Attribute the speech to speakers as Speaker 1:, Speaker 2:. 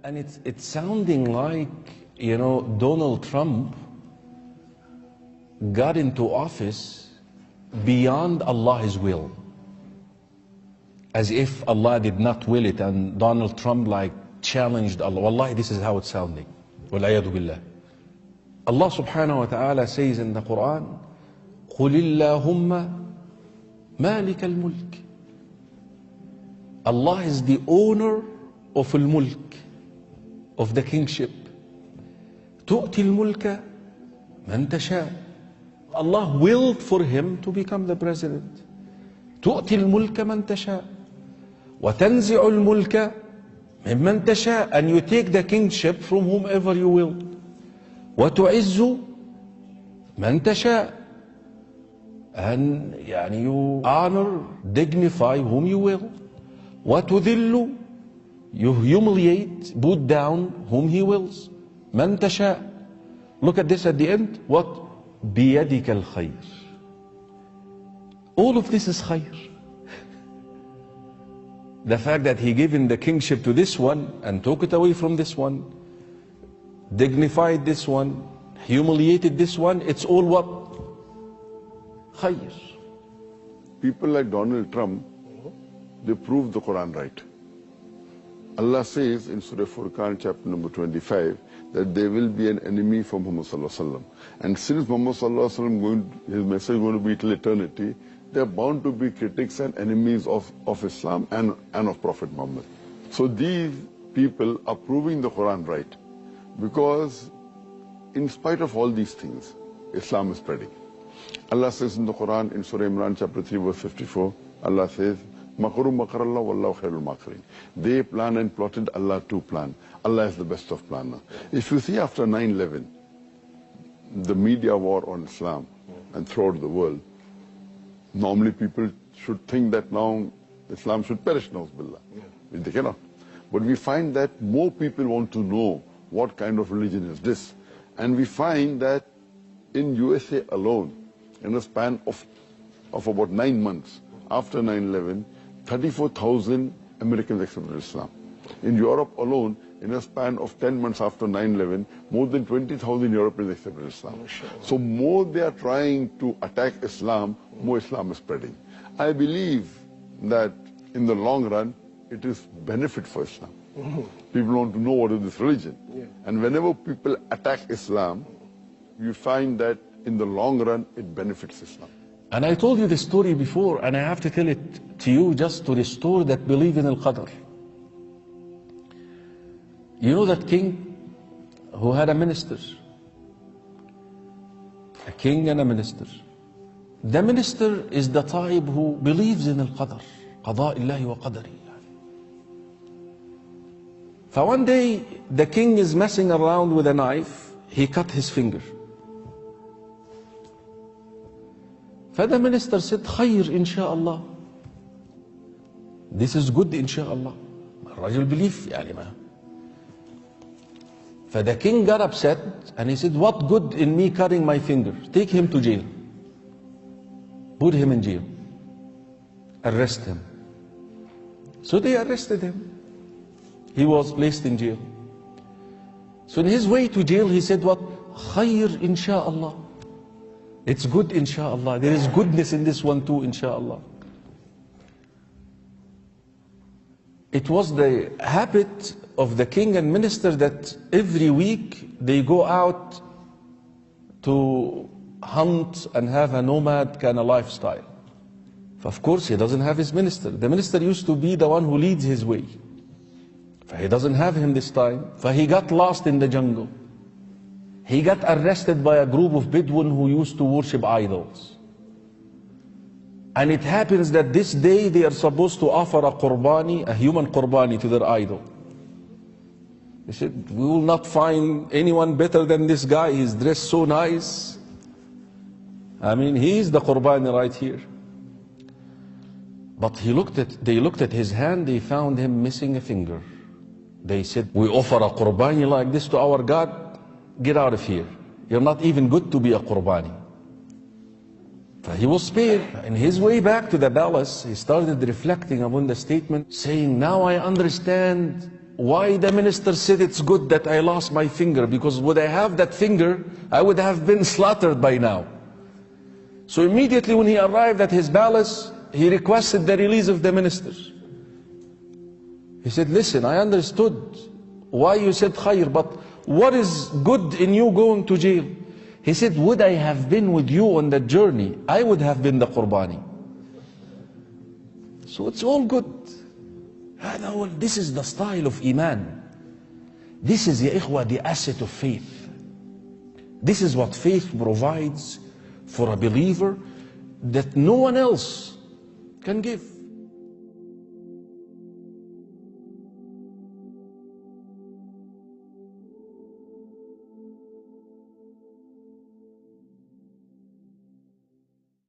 Speaker 1: And it's sounding like, Donald Trump got into office beyond Allah's will. As if Allah did not will it and Donald Trump challenged Allah. Wallahi, this is how it's sounding. Walayadu billah. Allah subhanahu wa ta'ala says in the Quran, قُلِ اللَّهُمَّ مَالِكَ الْمُلْكِ. Allah is the owner of al-mulk, of the kingship. تُؤْتِ الْمُلْكَ مَنْ تَشَاءُ. Allah willed for him to become the president. تُؤْتِ الْمُلْكَ مَنْ تَشَاءُ وَتَنْزِعُ الْمُلْكَ مِمَّنْ تَشَاءُ. And you take the kingship from whomever you will. وَتُعِزُّ مَنْ تَشَاءُ. And you honor, dignify whom you will. وَتُذِلُّ. You humiliate, put down whom he wills. مَنْ تَشَاءُ. Look at this at the end. What? بِيَدِكَ الْخَيْرِ. All of this is khayr. The fact that he given the kingship to this one and took it away from this one, dignified this one, humiliated this one, it's all what? Khayr.
Speaker 2: People like Donald Trump, they prove the Quran right. Allah says in Surah Furqan chapter number 25 that there will be an enemy for Muhammad sallallahu alaihi wasallam. And since Muhammad sallallahu alaihi wasallam his message is going to be till eternity, there are bound to be critics and enemies of Islam and of Prophet Muhammad. So these people are proving the Quran right, because in spite of all these things, Islam is spreading. Allah says in the Quran in Surah Imran chapter 3 verse 54, Allah says, Makaru makarallah wallahu khairul makirin. They plan and plotted, Allah too plan. Allah is the best of planners. If you see after 9/11, the media war on Islam and throughout the world, normally people should think that now Islam should perish, na'uzubillah. They cannot. But we find that more people want to know what kind of religion is this. And we find that in USA alone, in a span of about 9 months after 9/11, 34,000 Americans accepted Islam. In Europe alone, in a span of 10 months after 9/11, more than 20,000 Europeans accepted Islam. So more they are trying to attack Islam, more Islam is spreading. I believe that in the long run, it is benefit for Islam. People want to know what is this religion. And whenever people attack Islam, you find that in the long run, it benefits Islam.
Speaker 1: And I told you this story before, and I have to tell it to you just to restore that belief in al-Qadr. You know that king who had a minister? A king and a minister. The minister is the type who believes in al-Qadr. Qada illahi wa qadari. So one day, the king is messing around with a knife. He cut his finger. The minister said, Khayr, insha'Allah. This is good, insha'Allah. الرجل belief, يعني ما. The king got upset and he said, what good in me cutting my finger? Take him to jail. Put him in jail. Arrest him. So they arrested him. He was placed in jail. So in his way to jail, he said what? Khayr, insha'Allah. It's good, insha'Allah. There is goodness in this one too, insha'Allah. It was the habit of the king and minister that every week they go out to hunt and have a nomad kind of lifestyle. Of course, he doesn't have his minister. The minister used to be the one who leads his way. He doesn't have him this time. He got lost in the jungle. He got arrested by a group of Bedouin who used to worship idols. And it happens that this day they are supposed to offer a qurbani, a human qurbani, to their idol. They said, we will not find anyone better than this guy. He's dressed so nice. I mean, he is the qurbani right here. But they looked at his hand, they found him missing a finger. They said, we offer a qurbani like this to our God. Get out of here. You're not even good to be a qurbani. He was spared. In his way back to the palace, he started reflecting upon the statement, saying, now I understand why the minister said it's good that I lost my finger, because would I have that finger, I would have been slaughtered by now. So immediately when he arrived at his palace, he requested the release of the minister. He said, listen, I understood why you said khayr, but what is good in you going to jail? He said, would I have been with you on that journey, I would have been the qurbani. So it's all good. This is the style of Iman. This is, ya ikhwa, the asset of faith. This is what faith provides for a believer that no one else can give.